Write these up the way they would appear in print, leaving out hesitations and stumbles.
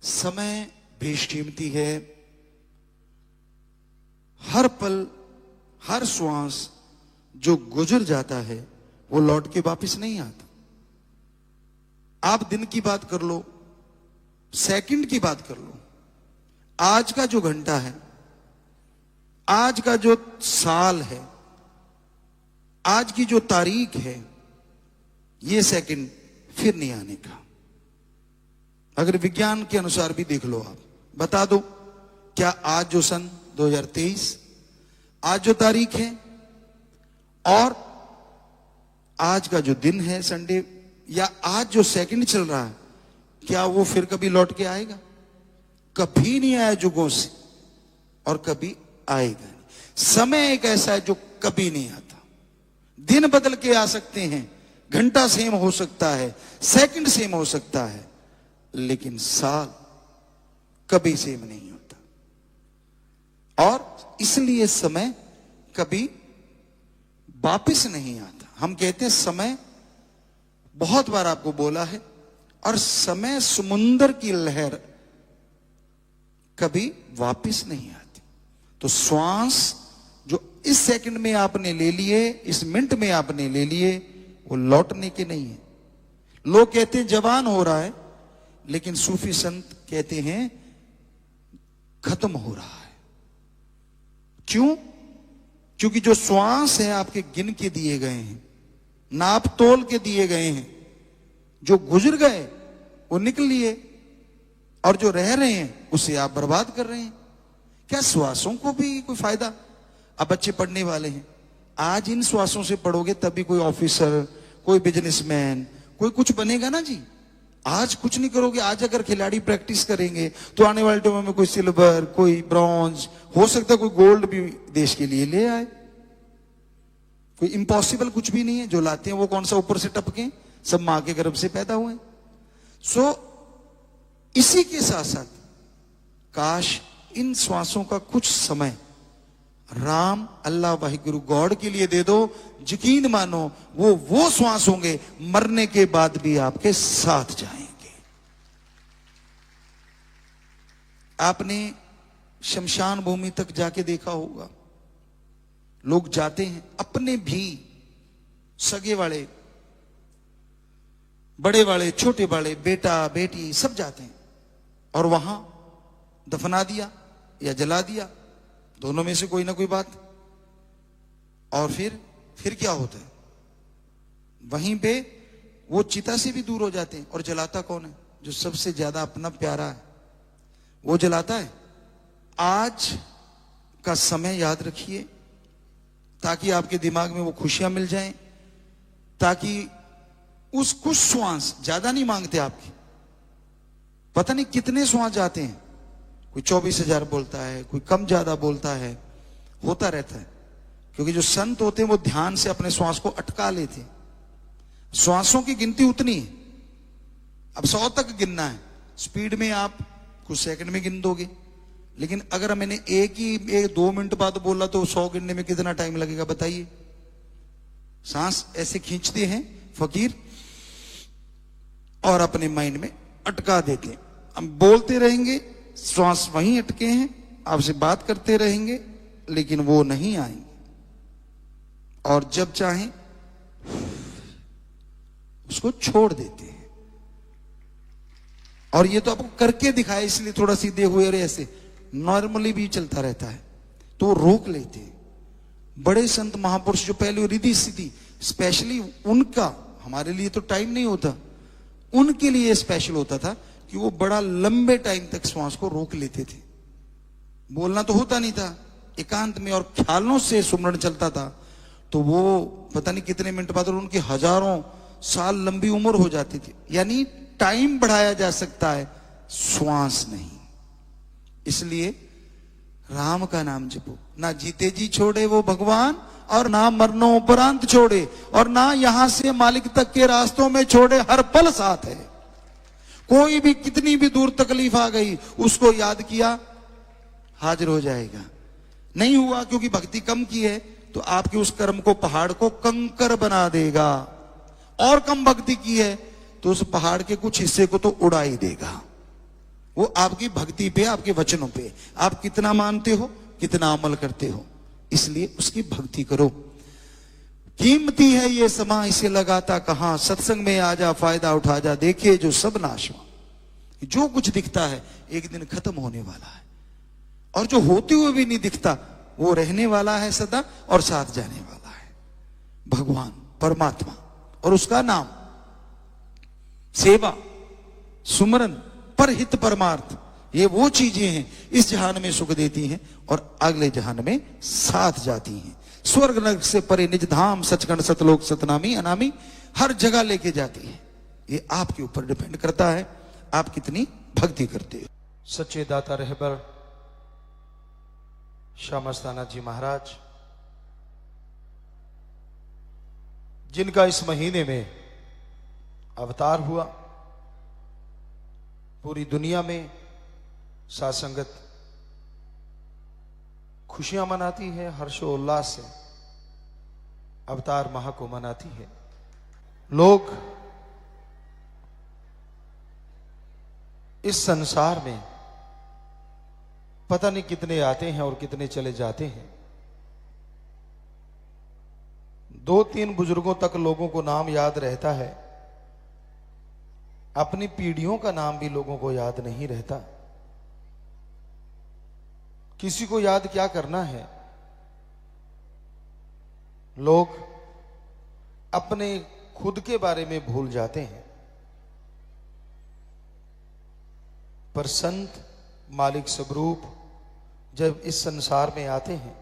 समय बेशकीमती है। हर पल, हर श्वास जो गुजर जाता है वो लौट के वापस नहीं आता। आप दिन की बात कर लो, सेकंड की बात कर लो, आज का जो घंटा है, आज का जो साल है, आज की जो तारीख है, ये सेकंड फिर नहीं आने का। अगर विज्ञान के अनुसार भी देख लो, आप बता दो, क्या आज जो सन 2023, आज जो तारीख है और आज का जो दिन है संडे, या आज जो सेकंड चल रहा है, क्या वो फिर कभी लौट के आएगा? कभी नहीं आया जुगों से और कभी आएगा नहीं। समय एक ऐसा है जो कभी नहीं आता। दिन बदल के आ सकते हैं, घंटा सेम हो सकता है, सेकंड सेम हो सकता है, लेकिन साल कभी सेम नहीं होता। और इसलिए समय कभी वापस नहीं आता। हम कहते हैं समय, बहुत बार आपको बोला है, और समय समुंदर की लहर कभी वापस नहीं आती। तो श्वास जो इस सेकंड में आपने ले लिए, इस मिनट में आपने ले लिए, वो लौटने के नहीं है। लोग कहते हैं जवान हो रहा है, लेकिन सूफी संत कहते हैं खत्म हो रहा है। क्यों? क्योंकि जो श्वास है आपके गिन के दिए गए हैं, नाप तोल के दिए गए हैं, जो गुजर गए वो निकल लिए, और जो रह रहे हैं उसे आप बर्बाद कर रहे हैं। क्या श्वासों को भी कोई फायदा? अब बच्चे पढ़ने वाले हैं, आज इन श्वासों से पढ़ोगे तभी कोई ऑफिसर, कोई बिजनेसमैन, कोई कुछ बनेगा ना जी। आज कुछ नहीं करोगे, आज अगर खिलाड़ी प्रैक्टिस करेंगे तो आने वाले टाइम में कोई सिल्वर, कोई ब्रॉन्ज, हो सकता है कोई गोल्ड भी देश के लिए ले आए। कोई इम्पॉसिबल कुछ भी नहीं है। जो लाते हैं वो कौन सा ऊपर से टपके, सब मां के गर्भ से पैदा हुए। सो इसी के साथ साथ काश इन श्वासों का कुछ समय राम, अल्लाह, वाहिगुरु, गॉड के लिए दे दो। यकीन मानो वो श्वास होंगे मरने के बाद भी आपके साथ जाएंगे। आपने शमशान भूमि तक जाके देखा होगा, लोग जाते हैं, अपने भी सगे वाले, बड़े वाले, छोटे वाले, बेटा बेटी सब जाते हैं, और वहां दफना दिया या जला दिया, दोनों में से कोई ना कोई बात। और फिर क्या होता है? वहीं पे वो चिता से भी दूर हो जाते हैं। और जलाता कौन है? जो सबसे ज्यादा अपना प्यारा है वो जलाता है। आज का समय याद रखिए, ताकि आपके दिमाग में वो खुशियां मिल जाएं, ताकि उस कुछ श्वास, ज्यादा नहीं मांगते आपकी, पता नहीं कितने श्वास जाते हैं, कोई 24,000 बोलता है, कोई कम ज्यादा बोलता है, होता रहता है। क्योंकि जो संत होते हैं वो ध्यान से अपने श्वास को अटका लेते हैं। श्वासों की गिनती उतनी है, अब 100 तक गिनना है, स्पीड में आप कुछ सेकंड में गिन दोगे, लेकिन अगर मैंने एक 2 मिनट बाद बोला तो 100 गिनने में कितना टाइम लगेगा बताइए। सांस ऐसे खींचते हैं फकीर और अपने माइंड में अटका देते हैं। हम बोलते रहेंगे, श्वास वहीं अटके हैं, आपसे बात करते रहेंगे, लेकिन वो नहीं आएंगे। और जब चाहें उसको छोड़ देते हैं। और ये तो आपको करके दिखाया, इसलिए थोड़ा सीधे हुए, और ऐसे नॉर्मली भी चलता रहता है तो रोक लेते हैं। बड़े संत महापुरुष जो पहले रिद्धि सिद्धि, स्पेशली उनका, हमारे लिए तो टाइम नहीं होता, उनके लिए स्पेशल होता था कि वो बड़ा लंबे टाइम तक श्वास को रोक लेते थे। बोलना तो होता नहीं था, एकांत में और ख्यालों से सुमरण चलता था, तो वो पता नहीं कितने मिनट बाद, और उनकी हजारों साल लंबी उम्र हो जाती थी। यानी टाइम बढ़ाया जा सकता है, श्वास नहीं। इसलिए राम का नाम जपो, ना जीते जी छोड़े वो भगवान, और ना मरनों उपरांत छोड़े, और ना यहां से मालिक तक के रास्तों में छोड़े, हर पल साथ है। कोई भी कितनी भी दूर तकलीफ आ गई, उसको याद किया, हाजिर हो जाएगा। नहीं हुआ क्योंकि भक्ति कम की है, तो आपके उस कर्म को, पहाड़ को कंकर बना देगा। और कम भक्ति की है तो उस पहाड़ के कुछ हिस्से को तो उड़ा ही देगा। वो आपकी भक्ति पे, आपके वचनों पे, आप कितना मानते हो, कितना अमल करते हो। इसलिए उसकी भक्ति करो। कीमती है ये समा, इसे लगाता कहां, सत्संग में आ जा, फायदा उठा जा, देखे जो सब नाशवा। जो कुछ दिखता है एक दिन खत्म होने वाला है, और जो होते हुए भी नहीं दिखता वो रहने वाला है सदा और साथ जाने वाला है, भगवान परमात्मा। और उसका नाम सेवा, सुमरन, परहित परमार्थ, ये वो चीजें हैं इस जहान में सुख देती हैं और अगले जहान में साथ जाती हैं। स्वर्ग नरक से परे निज धाम, सचखंड सतलोक सतनामी अनामी, हर जगह लेके जाती है। ये आपके ऊपर डिपेंड करता है आप कितनी भक्ति करते हो। सच्चे दाता रहबर श्याम अस्थाना जी महाराज, जिनका इस महीने में अवतार हुआ, पूरी दुनिया में साथ संगत खुशियां मनाती है, हर्षोल्लास से अवतार माह को मनाती है। लोग इस संसार में पता नहीं कितने आते हैं और कितने चले जाते हैं। 2-3 बुजुर्गों तक लोगों को नाम याद रहता है, अपनी पीढ़ियों का नाम भी लोगों को याद नहीं रहता। किसी को याद क्या करना है। लोग अपने खुद के बारे में भूल जाते हैं। पर संत मालिक स्वरूप जब इस संसार में आते हैं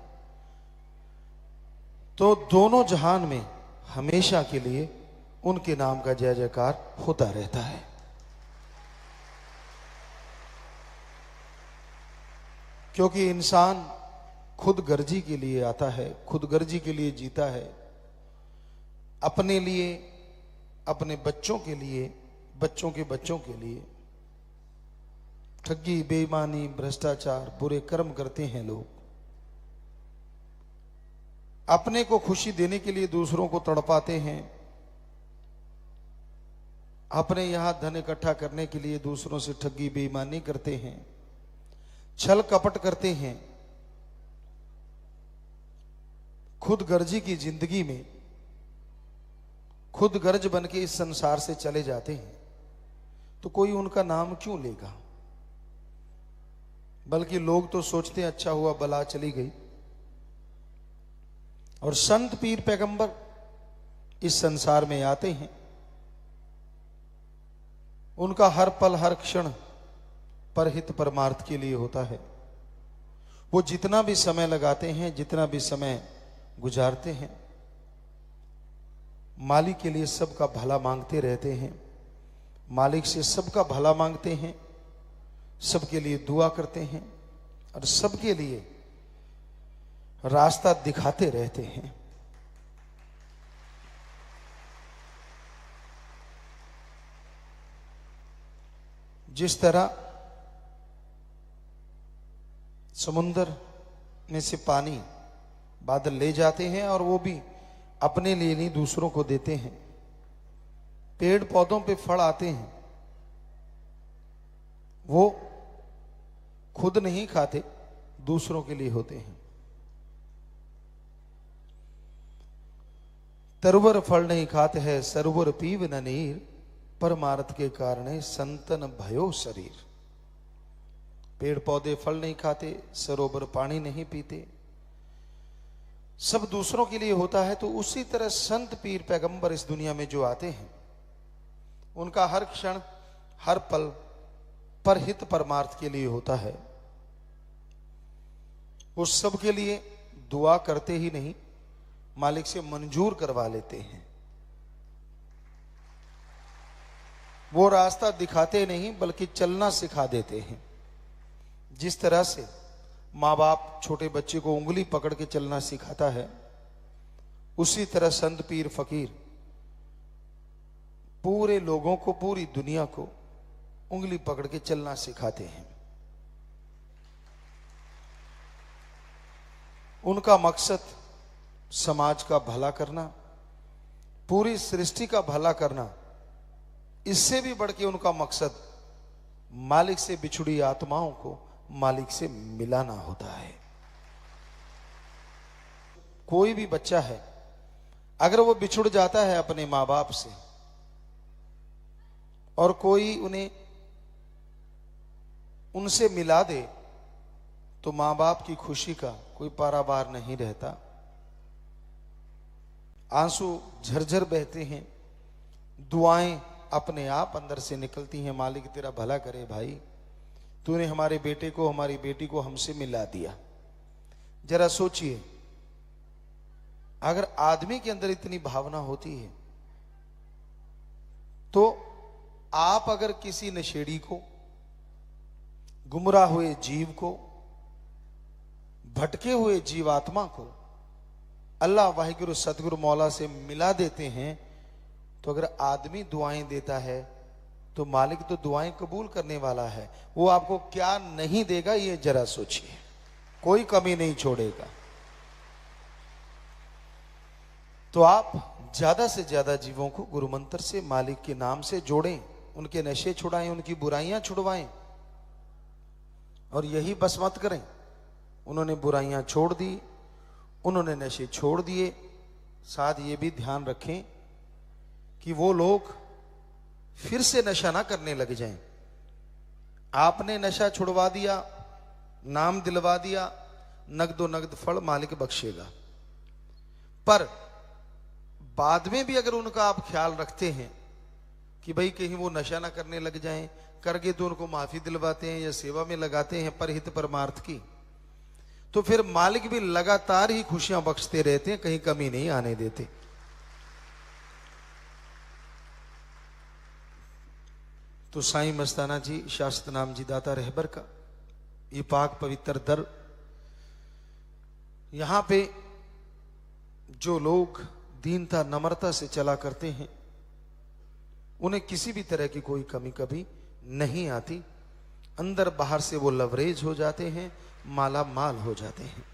तो दोनों जहान में हमेशा के लिए उनके नाम का जय जयकार होता रहता है। क्योंकि इंसान खुद गर्जी के लिए आता है, खुद गर्जी के लिए जीता है, अपने लिए, अपने बच्चों के लिए, बच्चों के बच्चों के लिए। ठगी, बेईमानी, भ्रष्टाचार, बुरे कर्म करते हैं लोग। अपने को खुशी देने के लिए दूसरों को तड़पाते हैं, अपने यहां धन इकट्ठा करने के लिए दूसरों से ठगी बेईमानी करते हैं, छल कपट करते हैं। खुद गर्जी की जिंदगी में खुद गर्ज बन के इस संसार से चले जाते हैं, तो कोई उनका नाम क्यों लेगा। बल्कि लोग तो सोचते हैं अच्छा हुआ बला चली गई। और संत पीर पैगंबर इस संसार में आते हैं, उनका हर पल हर क्षण परहित परमार्थ के लिए होता है। वो जितना भी समय लगाते हैं, जितना भी समय गुजारते हैं, मालिक के लिए सबका भला मांगते रहते हैं, मालिक से सबका भला मांगते हैं, सबके लिए दुआ करते हैं और सबके लिए रास्ता दिखाते रहते हैं। जिस तरह समुंदर में से पानी बादल ले जाते हैं और वो भी अपने लिए नहीं दूसरों को देते हैं। पेड़ पौधों पे फल आते हैं, वो खुद नहीं खाते, दूसरों के लिए होते हैं। तरवर फल नहीं खाते हैं, सरवर पीव न नीर, परमार्थ के कारण संतन भयो शरीर। पेड़ पौधे फल नहीं खाते, सरोवर पानी नहीं पीते, सब दूसरों के लिए होता है। तो उसी तरह संत पीर पैगंबर इस दुनिया में जो आते हैं, उनका हर क्षण हर पल परहित परमार्थ के लिए होता है। वो सब के लिए दुआ करते ही नहीं, मालिक से मंजूर करवा लेते हैं। वो रास्ता दिखाते नहीं बल्कि चलना सिखा देते हैं। जिस तरह से माँ बाप छोटे बच्चे को उंगली पकड़ के चलना सिखाता है, उसी तरह संत पीर फकीर पूरे लोगों को, पूरी दुनिया को उंगली पकड़ के चलना सिखाते हैं। उनका मकसद समाज का भला करना, पूरी सृष्टि का भला करना, इससे भी बढ़ के उनका मकसद मालिक से बिछुड़ी आत्माओं को मालिक से मिलाना होता है। कोई भी बच्चा है, अगर वो बिछुड़ जाता है अपने मां बाप से और कोई उन्हें उनसे मिला दे, तो मां बाप की खुशी का कोई पारावार नहीं रहता। आंसू झरझर बहते हैं, दुआएं अपने आप अंदर से निकलती हैं, मालिक तेरा भला करे भाई, तूने हमारे बेटे को हमारी बेटी को हमसे मिला दिया। जरा सोचिए, अगर आदमी के अंदर इतनी भावना होती है, तो आप अगर किसी नशेड़ी को, गुमराह हुए जीव को, भटके हुए जीवात्मा को अल्लाह वाहिगुरु सतगुरु मौला से मिला देते हैं, तो अगर आदमी दुआएं देता है तो मालिक तो दुआएं कबूल करने वाला है। वो आपको क्या नहीं देगा ये जरा सोचिए, कोई कमी नहीं छोड़ेगा। तो आप ज्यादा से ज्यादा जीवों को गुरु मंत्र से, मालिक के नाम से जोड़ें, उनके नशे छुड़ाएं, उनकी बुराइयां छुड़वाएं, और यही बस मत करें। उन्होंने बुराइयां छोड़ दी, उन्होंने नशे छोड़ दिए, साथ ये भी ध्यान रखें कि वो लोग फिर से नशा ना करने लग जाएं। आपने नशा छुड़वा दिया, नाम दिलवा दिया, नगदो नगद फल मालिक बख्शेगा। पर बाद में भी अगर उनका आप ख्याल रखते हैं कि भाई कहीं वो नशा ना करने लग जाएं, कर गए तो उनको माफी दिलवाते हैं या सेवा में लगाते हैं परहित परमार्थ की, तो फिर मालिक भी लगातार ही खुशियां बख्शते रहते हैं, कहीं कमी नहीं आने देते। तो साईं मस्ताना जी, शास्त्र नाम जी, दाता रहबर का ये पाक पवित्र दर, यहां पे जो लोग दीनता नम्रता से चला करते हैं, उन्हें किसी भी तरह की कोई कमी कभी नहीं आती। अंदर बाहर से वो लवरेज हो जाते हैं, माला माल हो जाते हैं।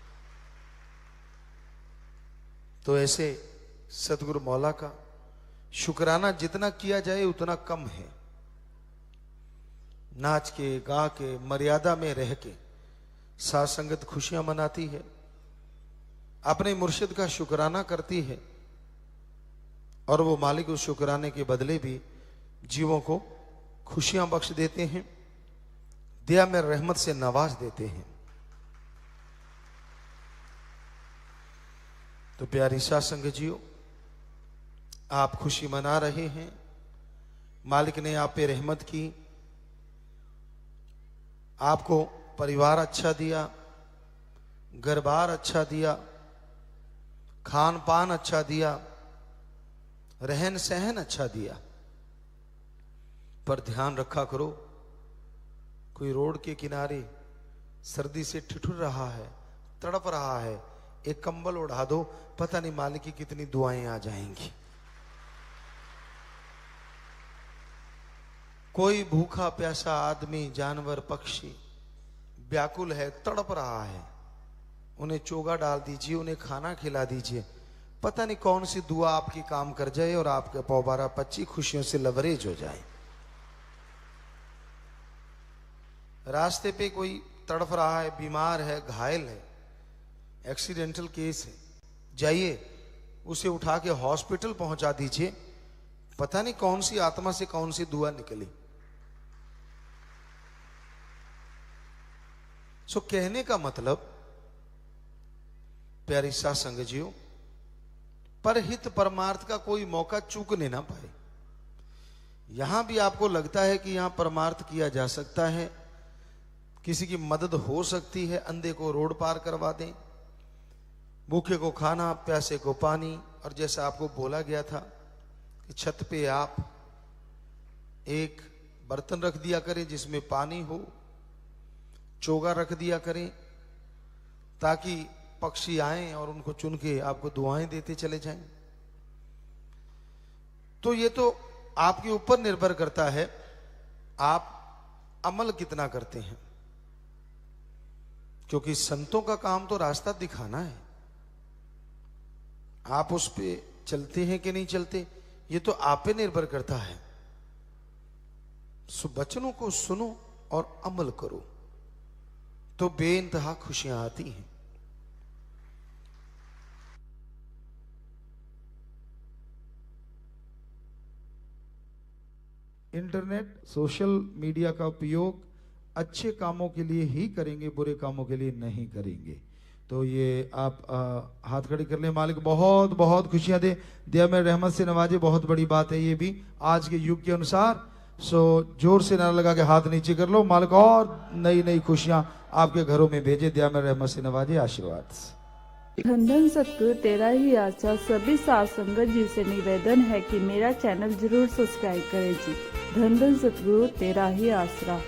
तो ऐसे सतगुरु मौला का शुक्राना जितना किया जाए उतना कम है। नाच के, गा के, मर्यादा में रह के साथ संगत खुशियां मनाती है, अपने मुर्शिद का शुक्राना करती है, और वो मालिक उस शुक्राने के बदले भी जीवों को खुशियां बख्श देते हैं, दया में रहमत से नवाज देते हैं। तो प्यारी साध संगत जियो, आप खुशी मना रहे हैं, मालिक ने आप पे रहमत की, आपको परिवार अच्छा दिया, घर बार अच्छा दिया, खान पान अच्छा दिया, रहन सहन अच्छा दिया। पर ध्यान रखा करो, कोई रोड के किनारे सर्दी से ठिठुर रहा है, तड़प रहा है, एक कंबल उड़ा दो, पता नहीं मालिक की कितनी दुआएं आ जाएंगी। कोई भूखा प्यासा आदमी, जानवर, पक्षी व्याकुल है, तड़प रहा है, उन्हें चोगा डाल दीजिए, उन्हें खाना खिला दीजिए, पता नहीं कौन सी दुआ आपकी काम कर जाए और आपके पौबारा 25 खुशियों से लवरेज हो जाए। रास्ते पे कोई तड़प रहा है, बीमार है, घायल है, एक्सीडेंटल केस है, जाइए उसे उठा के हॉस्पिटल पहुंचा दीजिए, पता नहीं कौन सी आत्मा से कौन सी दुआ निकली। सो कहने का मतलब प्यारी साध संगत जियो, परहित परमार्थ का कोई मौका चूकने ना पाए। यहां भी आपको लगता है कि यहां परमार्थ किया जा सकता है, किसी की मदद हो सकती है, अंधे को रोड पार करवा दें, भूखे को खाना, प्यासे को पानी, और जैसा आपको बोला गया था कि छत पे आप एक बर्तन रख दिया करें जिसमें पानी हो, चोगा रख दिया करें, ताकि पक्षी आए और उनको चुन के आपको दुआएं देते चले जाएं। तो ये तो आपके ऊपर निर्भर करता है, आप अमल कितना करते हैं, क्योंकि संतों का काम तो रास्ता दिखाना है। आप उस पे चलते हैं कि नहीं चलते, ये तो आप पे निर्भर करता है। सो वचनों को सुनो और अमल करो तो बेइंतहा खुशियां आती हैं। इंटरनेट सोशल मीडिया का उपयोग अच्छे कामों के लिए ही करेंगे, बुरे कामों के लिए नहीं करेंगे। तो ये आप हाथ खड़ी कर ले। मालिक बहुत बहुत खुशियां दे, दिया में रहमत से नवाजे। बहुत बड़ी बात है ये भी आज के युग के अनुसार। सो जोर से नारा लगा के हाथ नीचे कर लो। मालिक और नई नई खुशियां आपके घरों में भेजे, दिया में रहमत से नवाजे। आशीर्वाद। धन धन सतगुरु तेरा ही आशा। सभी साथ संगत जी से निवेदन है कि मेरा चैनल जरूर सब्सक्राइब करें जी। धन धन सतगुरु तेरा ही आसरा।